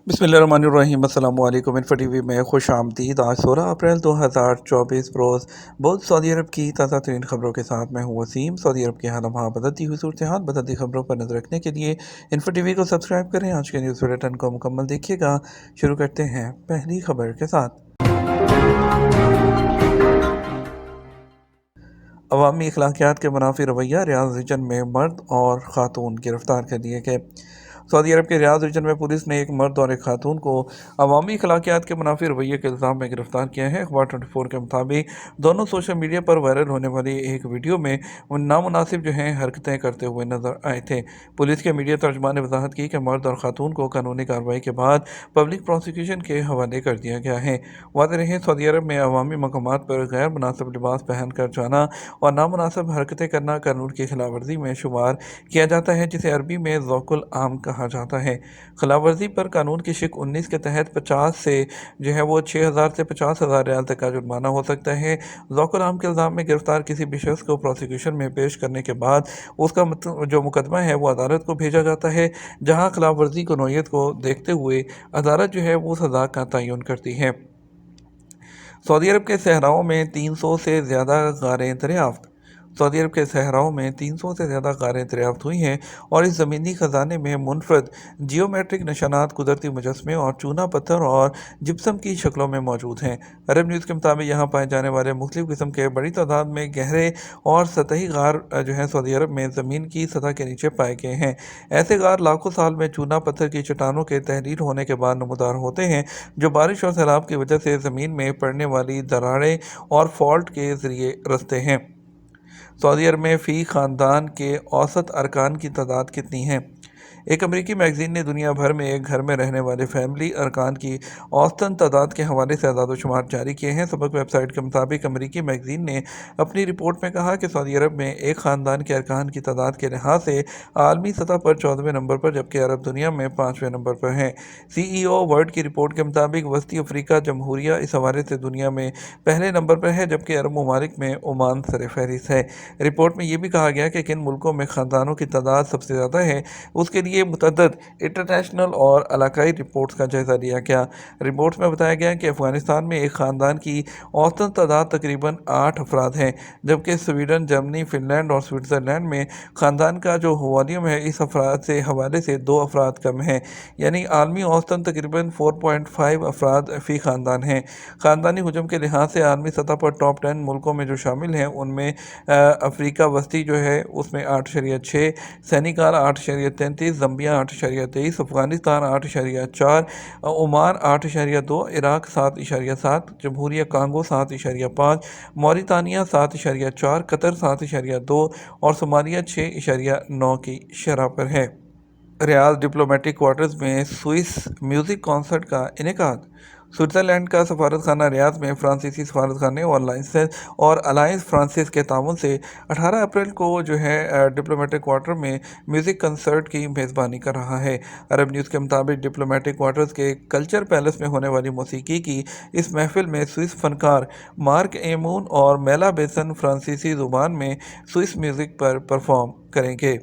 बिस्मिल्लाहिर्रहमानिर्रहीम। अस्सलाम वालेकुम। इन्फो टीवी में खुश आमदीद। आज 16 अप्रैल 2024 रोज़ बहुत सऊदी अरब की ताज़ा तरीन खबरों के साथ मैं हूँ वसीम। सऊदी अरब के हाल बदलती हुई सूरत हाल, बदलती खबरों पर नजर रखने के लिए इन्फो टीवी को सब्सक्राइब करें। आज के न्यूज़ बुलेटिन को मुकम्मल देखिएगा। शुरू करते हैं पहली खबर के साथ। अवामी अखलाकियात के मुनाफी रवैया, रियाद रीजन में मर्द और खातून गिरफ्तार कर लिए गए। सऊदी अरब के रियाद रीजन में पुलिस ने एक मर्द और एक खातून को अवामी अखलाकियात के मुनाफी रवैये के इल्ज़ाम में गिरफ्तार किया है। अखबार 24 के मुताबिक दोनों सोशल मीडिया पर वायरल होने वाली एक वीडियो में नामुनासिब जो हैं हरकतें करते हुए नजर आए थे। पुलिस के मीडिया तर्जमान ने वजाहत की कि मर्द और खातून को कानूनी कार्रवाई के बाद पब्लिक प्रोसिक्यूशन के हवाले कर दिया गया है। वाज़ेह रहे, सऊदी अरब में अवामी मकामात पर गैर मुनासिब लिबास पहन कर जाना और नामुनासिब हरकतें करना कानून की खिलाफ वर्जी में शुमार किया जाता है, जिसे अरबी में ज़ौकुल आम कहा जाता है। खिलाफ वर्जी पर कानून की शिक 19 के तहत 50 से जो है वो 6,000 से 50,000 रियाल तक का जुर्माना हो सकता है। ज़ौकुल आम के इल्ज़ाम में गिरफ्तार किसी भी शख्स को प्रोसिक्यूशन में पेश करने के बाद उसका जो मुकदमा है वो अदालत को भेजा जाता है, जहाँ खिलाफ वर्जी की नौयत को देखते हुए अदालत जो है वो सज़ा का तयन करती है। सऊदी अरब के सहराओं में 300 से ज़्यादा गारें दरियाफ्त। सऊदी अरब के सहराओं में 300 से ज़्यादा गारें दरियाफ्त हुई हैं और इस ज़मीनी ख़जाने में मुनफरद जियोमेट्रिक निशानात, कुदरती मुजस्मे और चूना पत्थर और जिप्सम की शक्लों में मौजूद हैं। अरब न्यूज़ के मुताबिक यहाँ पाए जाने वाले मुख्तलिफ़ किस्म के बड़ी तादाद में गहरे और सतही गार जो है सऊदी अरब में ज़मीन की सतह के नीचे पाए गए हैं। ऐसे गार लाखों साल में चूना पत्थर की चट्टानों के तहरीर होने के बाद नमूदार होते हैं, जो बारिश और सैलाब की वजह से ज़मीन में पड़ने वाली दरारें और फॉल्ट के ज़रिए रसते हैं। सऊदी अरब में फ़ी ख़ानदान के औसत अरकान की तादाद कितनी है? एक अमेरिकी मैगजीन ने दुनिया भर में एक घर में रहने वाले फैमिली अरकान की औसतन तादाद के हवाले से आदाद शुमार जारी किए हैं। सबक वेबसाइट के मुताबिक अमेरिकी मैगजीन ने अपनी रिपोर्ट में कहा कि सऊदी अरब में एक ख़ानदान के अरकान की तादाद के लिहाज से आलमी सतह पर 14वें नंबर पर, जबकि अरब दुनिया में 5वें नंबर पर हैं। CEO वर्ल्ड की रिपोर्ट के मुताबिक वस्ती अफ्रीका जमहूरिया इस हवाले से दुनिया में पहले नंबर पर है, जबकि अरब ममालिक में ओमान सर फहरिस्त है। रिपोर्ट में यह भी कहा गया कि किन मुल्कों में ख़ानदानों की तादाद सबसे ज़्यादा है, उसके लिए मुतअद्दिद इंटरनेशनल और इलाकाई रिपोर्ट्स का जायज़ा लिया गया। रिपोर्ट्स में बताया गया कि अफ़गानिस्तान में एक ख़ानदान की औसतन तादाद तकरीबन 8 अफराद हैं, जबकि स्वीडन, जर्मनी, फ़िनलैंड और स्विट्ज़रलैंड में ख़ानदान का जो वॉल्यूम है इस अफराद से हवाले से 2 अफराद कम है, यानी आलमी औसतन तकरीबन 4.5 अफराद फ़ी ख़ानदान हैं। ख़ानदानी हुजूम के लिहाज से आलमी सतह पर टॉप 10 मुल्कों में जो शामिल हैं उनमें अफ्रीका वस्ती जो है उसमें 8.6, Senegal 8.33, Zambia 8.23, Afghanistan 8.4, Oman 8.2, Iraq 7.7, जमहूरिया कांगो 7.5, मौरितानिया 7.4, कतर 7.2 और सोमालिया 6.9 की शरह पर है। रियाद डिप्लोमेटिक क्वार्टर्स में स्विस म्यूज़िक कॉन्सर्ट का इनेकाद। स्विट्ज़रलैंड का सफारत खाना रियाद में फ्रांसीसी सफारत खाने और अलायंस फ्रांसिस के ताउन से 18 अप्रैल को जो है डिप्लोमेटिक क्वार्टर में म्यूज़िक कंसर्ट की मेज़बानी कर रहा है। अरब न्यूज़ के मुताबिक डिप्लोमेटिक क्वार्टर्स के कल्चर पैलेस में होने वाली मौसीकी की इस महफिल में स्विस फनकार मार्क एमून और मेला बेसन फ्रांसीसी ज़ुबान में स्विस म्यूज़िक पर परफॉर्म करेंगे।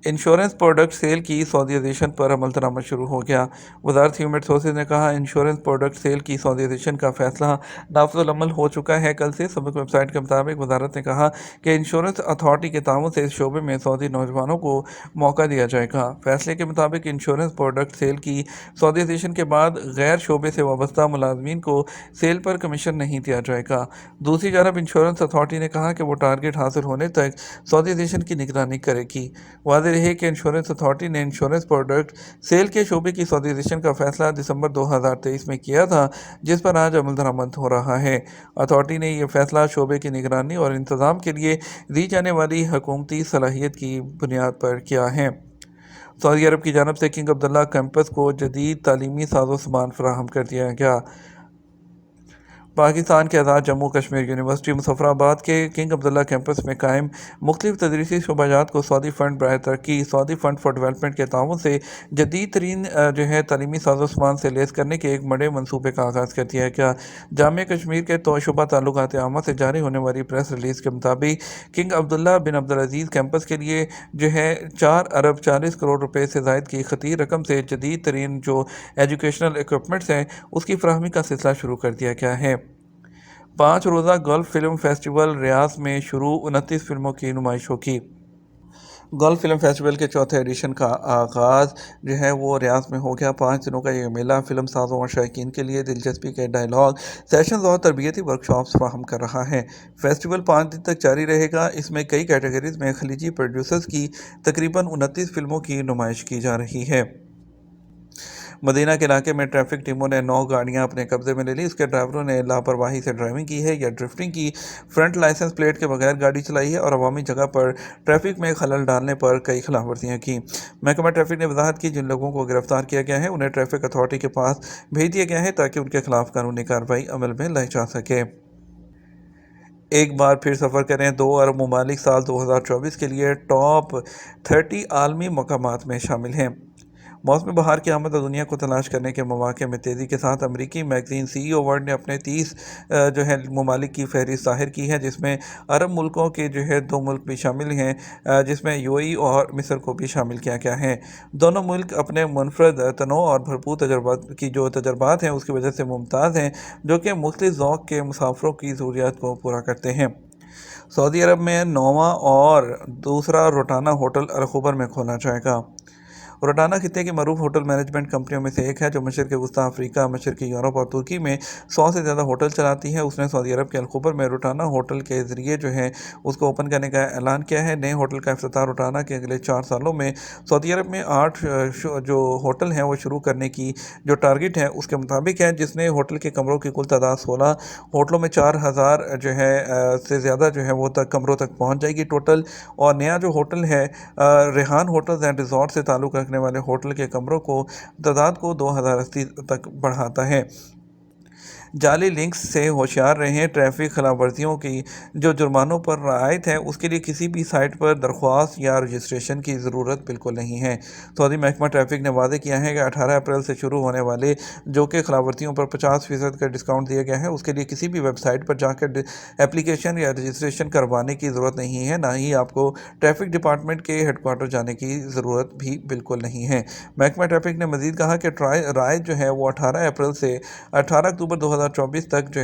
इंश्योरेंस प्रोडक्ट सेल की सऊदीज़ेशन पर अमलदरामद शुरू हो गया। वज़ारत ह्यूमन रिसोर्सेज ने कहा, इंश्योरेंस प्रोडक्ट सेल की सऊदीज़ेशन का फैसला नाफिज़ुल अमल हो चुका है। कल से सबक वेबसाइट के मुताबिक वज़ारत ने कहा कि इंश्योरेंस अथॉरिटी के ताउन से इस शोबे में सऊदी नौजवानों को मौका दिया जाएगा। फैसले के मुताबिक इंश्योरेंस प्रोडक्ट सेल की सऊदीज़ेशन के बाद गैर शोबे से वाबस्ता मुलाजमीन को सेल पर कमीशन नहीं दिया जाएगा। दूसरी जानब इंश्योरेंस अथॉरिटी ने कहा कि वो टारगेट हासिल होने तक सऊदीज़ेशन की निगरानी करेगी। वाज़ेह रहे कि इंश्योरेंस अथॉरिटी ने इंश्योरेंस प्रोडक्ट सेल के शोबे की सऊदीज़ेशन का फैसला दिसंबर 2023 में किया था, जिस पर आज अमल दरामद हो रहा है। अथॉरिटी ने यह फैसला शोबे की निगरानी और इंतज़ाम के लिए दी जाने वाली हुकूमती सलाहियत की बुनियाद पर किया है। सऊदी अरब की जानब से किंग अब्दुल्ला कैंपस को जदीद तालीमी साजो सामान फराहम कर दिया गया। پاکستان کے آزاد جموں کشمیر یونیورسٹی مظفرآباد کے کنگ عبداللہ کیمپس میں قائم مختلف تدریسی شعبہ جات کو سعودی فنڈ برائے ترقی سعودی فنڈ فار ڈیولپمنٹ کے تعاون سے جدید ترین تعلیمی ساز و سامان سے لیس کرنے کے ایک بڑے منصوبے کا آغاز کر دیا گیا۔ جامعہ کشمیر کے شعبہ تعلقات عامہ سے جاری ہونے والی پریس ریلیز کے مطابق کنگ عبداللہ بن عبدالعزیز کیمپس کے لیے 4 ارب 40 کروڑ روپے سے زائد کی خطیر رقم سے جدید ترین ایجوکیشنل ایکوپمنٹس ہیں اس کی فراہمی کا سلسلہ شروع کر دیا گیا ہے۔ 5 روزہ گلف فلم فیسٹیول ریاض میں شروع 29 فلموں کی نمائش ہوگی۔ گلف فلم فیسٹیول کے چوتھے ایڈیشن کا آغاز وہ ریاض میں ہو گیا۔ 5 دنوں کا یہ میلہ فلم سازوں اور شائقین کے لیے دلچسپی کے ڈائیلاگ سیشنز اور تربیتی ورکشاپس فراہم کر رہا ہے۔ فیسٹیول 5 دن تک جاری رہے گا۔ اس میں کئی کیٹیگریز میں خلیجی پروڈیوسرز کی تقریباً 29 فلموں کی نمائش کی جا رہی ہے۔ مدینہ کے علاقے میں ٹریفک ٹیموں نے 9 گاڑیاں اپنے قبضے میں لے لی۔ اس کے ڈرائیوروں نے لاپرواہی سے ڈرائیونگ کی ہے یا ڈرفٹنگ کی، فرنٹ لائسنس پلیٹ کے بغیر گاڑی چلائی ہے اور عوامی جگہ پر ٹریفک میں خلل ڈالنے پر کئی خلاف ورزیاں کی۔ محکمہ ٹریفک نے وضاحت کی جن لوگوں کو گرفتار کیا گیا ہے انہیں ٹریفک اتھارٹی کے پاس بھیج دیا گیا ہے تاکہ ان کے خلاف قانونی کارروائی عمل میں لائی جا سکے۔ ایک بار پھر سفر کریں۔ 2 ارب ممالک سال 2024 کے لیے ٹاپ 30 عالمی مقامات میں شامل ہیں۔ موسم بہار کی آمد دنیا کو تلاش کرنے کے مواقع میں تیزی کے ساتھ امریکی میگزین سی ای او ورلڈ نے اپنے 30 ممالک کی فہرست ظاہر کی ہے جس میں عرب ملکوں کے 2 ملک بھی شامل ہیں جس میں یو اے ای اور مصر کو بھی شامل کیا گیا ہے۔ دونوں ملک اپنے منفرد تنوع اور بھرپور تجربات ہیں اس کی وجہ سے ممتاز ہیں جو کہ مختلف ذوق کے مسافروں کی ضروریات کو پورا کرتے ہیں۔ سعودی عرب میں 9واں اور دوسرا روٹانا ہوٹل الخبر میں کھولا جائے گا۔ روٹانا خطے کی معروف ہوٹل مینجمنٹ کمپنیوں میں سے ایک ہے جو مشرق وسطی افریقہ، مشرقی یورپ اور ترکی میں 100 سے زیادہ ہوٹل چلاتی ہے۔ اس نے سعودی عرب کے الخبر میں روٹانا ہوٹل کے ذریعے اس کو اوپن کرنے کا اعلان کیا ہے۔ نئے ہوٹل کا افتتاح روٹانا کے اگلے 4 سالوں میں سعودی عرب میں 8 ہوٹل ہیں وہ شروع کرنے کی ٹارگٹ ہے اس کے مطابق ہے، جس نے ہوٹل کے کمروں کی کل تعداد 16 ہوٹلوں میں 4000 سے زیادہ وہ کمروں تک پہنچ جائے گی ٹوٹل۔ اور نیا ہوٹل ہے ریحان ہوٹلز اینڈ ریزورٹ سے تعلق رکھنے والے ہوٹل کے کمروں کو تعداد کو 2080 تک بڑھاتا ہے۔ جعلی لنکس سے ہوشیار رہیں۔ ٹریفک خلاف ورزیوں کی جرمانوں پر رعایت ہے اس کے لیے کسی بھی سائٹ پر درخواست یا رجسٹریشن کی ضرورت بالکل نہیں ہے۔ سعودی محکمہ ٹریفک نے واضح کیا ہے کہ 18 اپریل سے شروع ہونے والے کہ خلاف ورزیوں پر 50% کا ڈسکاؤنٹ دیا گیا ہے اس کے لیے کسی بھی ویب سائٹ پر جا کر اپلیکیشن یا رجسٹریشن کروانے کی ضرورت نہیں ہے، نہ ہی آپ کو ٹریفک ڈپارٹمنٹ کے ہیڈ کوارٹر جانے کی ضرورت بھی بالکل نہیں ہے۔ محکمہ ٹریفک نے مزید کہا کہ رعایت وہ 18 اپریل سے 18 اکتوبر 2024 تک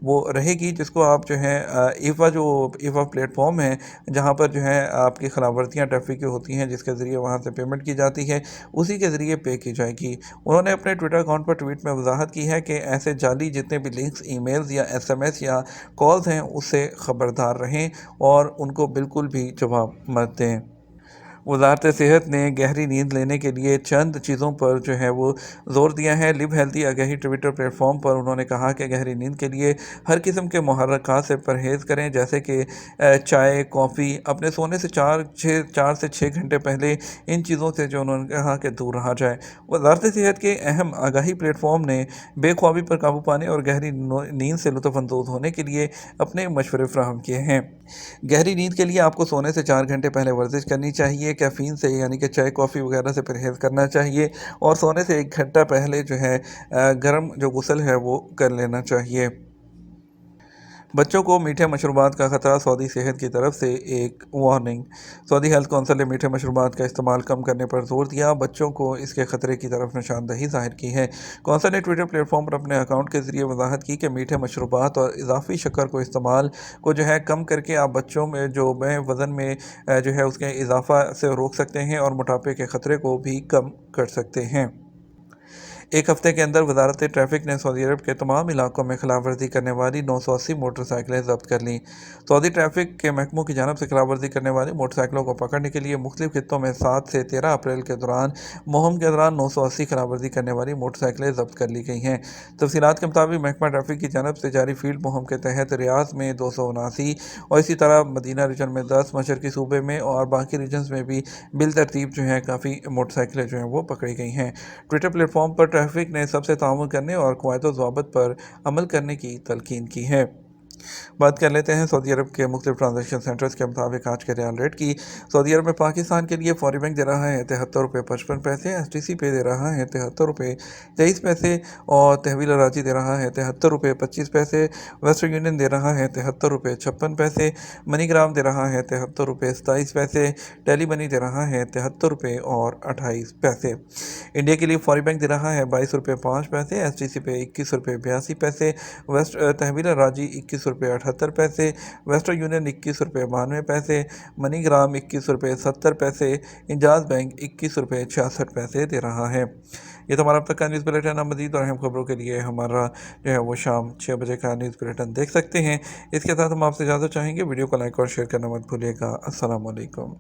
وہ رہے گی، جس کو آپ ایوا پلیٹ فارم ہے جہاں پر آپ کی خلاف ورزیاں ٹریفک کی ہوتی ہیں جس کے ذریعے وہاں سے پیمنٹ کی جاتی ہے اسی کے ذریعے پے کی جائے گی۔ انہوں نے اپنے ٹویٹر اکاؤنٹ پر ٹویٹ میں وضاحت کی ہے کہ ایسے جعلی جتنے بھی لنکس، ای میلز یا SMS یا کالز ہیں اس سے خبردار رہیں اور ان کو بالکل بھی جواب مت دیں۔ وزارت صحت نے گہری نیند لینے کے لیے چند چیزوں پر وہ زور دیا ہے۔ لیو ہیلتھی آگاہی ٹویٹر پلیٹ فارم پر انہوں نے کہا کہ گہری نیند کے لیے ہر قسم کے محرکات سے پرہیز کریں جیسے کہ چائے، کافی۔ اپنے سونے سے 4 سے 6 گھنٹے پہلے ان چیزوں سے انہوں نے کہا کہ دور رہا جائے۔ وزارت صحت کے اہم آگاہی پلیٹ فارم نے بے خوابی پر قابو پانے اور گہری نیند سے لطف اندوز ہونے کے لیے اپنے مشورے فراہم کیے ہیں۔ گہری نیند کے لیے آپ کو سونے سے 4 گھنٹے پہلے ورزش کرنی چاہیے، کیفین سے یعنی کہ چائے، کافی وغیرہ سے پرہیز کرنا چاہیے اور سونے سے 1 گھنٹہ پہلے گرم غسل ہے وہ کر لینا چاہیے۔ بچوں کو میٹھے مشروبات کا خطرہ، سعودی صحت کی طرف سے ایک وارننگ۔ سعودی ہیلتھ کونسل نے میٹھے مشروبات کا استعمال کم کرنے پر زور دیا، بچوں کو اس کے خطرے کی طرف نشاندہی ظاہر کی ہے۔ کونسل نے ٹویٹر پلیٹ فارم پر اپنے اکاؤنٹ کے ذریعے وضاحت کی کہ میٹھے مشروبات اور اضافی شکر کو استعمال کو کم کر کے آپ بچوں میں وزن میں اس کے اضافہ سے روک سکتے ہیں اور موٹاپے کے خطرے کو بھی کم کر سکتے ہیں۔ ایک ہفتے کے اندر وزارت ٹریفک نے سعودی عرب کے تمام علاقوں میں خلاف ورزی کرنے والی 980 موٹر سائیکلیں ضبط کر لیں۔ سعودی ٹریفک کے محکموں کی جانب سے خلاف ورزی کرنے والی موٹر سائیکلوں کو پکڑنے کے لیے مختلف خطوں میں 7 سے 13 اپریل کے دوران مہم کے دوران 980 خلاف ورزی کرنے والی موٹر سائیکلیں ضبط کر لی گئی ہیں۔ تفصیلات کے مطابق محکمہ ٹریفک کی جانب سے جاری فیلڈ مہم کے تحت ریاض میں 279 اور اسی طرح مدینہ ریجن میں 10، مشرقی صوبے میں اور باقی ریجنز میں بھی بالترتیب کافی موٹر سائیکلیں وہ پکڑی گئی ہیں۔ ٹویٹر پلیٹ فارم پر ट्रैफिक ने सबसे ताउम्मुन करने और क़वायद व ज़वाबित पर अमल करने की तलकीन की है। बात कर लेते हैं सऊदी अरब के मुख्तलिफ ट्रांजेक्शन सेंटर्स के मुताबिक आज के रियाल रेट की। सऊदी अरब में पाकिस्तान के लिए फौरी बैंक दे रहा है 73 रुपये 55 पैसे, STC पे दे रहा है 73 रुपये 23 पैसे और तहवील राजी दे रहा है 73 रुपये 25 पैसे। वेस्टर्न यूनियन दे रहा है 73 रुपये 56 पैसे। मनीग्राम दे रहा है 73 रुपये 27 पैसे। टेली मनी दे रहा है 73 रुपये और 28 पैसे। इंडिया के लिए फौरी बैंक दे रहा है 22 रुपये 5 पैसे, STC पे 21 रुपये 82 पैसे, तहवील राजी 21 रुपये 78 पैसे, वेस्टर्न यूनियन 21 रुपये 92 पैसे, मनीग्राम 21 रुपये 70 पैसे, इंजाज बैंक 21 रुपये 66 पैसे दे रहा है। ये तो हमारा अब तक का न्यूज़ बुलेटिन है। मज़ीद और अहम खबरों के लिए हमारा जो है वो शाम 6 बजे का न्यूज़ बुलेटिन देख सकते हैं। इसके साथ हम आपसे इजाज़त चाहेंगे। वीडियो को लाइक और शेयर करना मत भूलिएगा। अस्सलाम वालेकुम।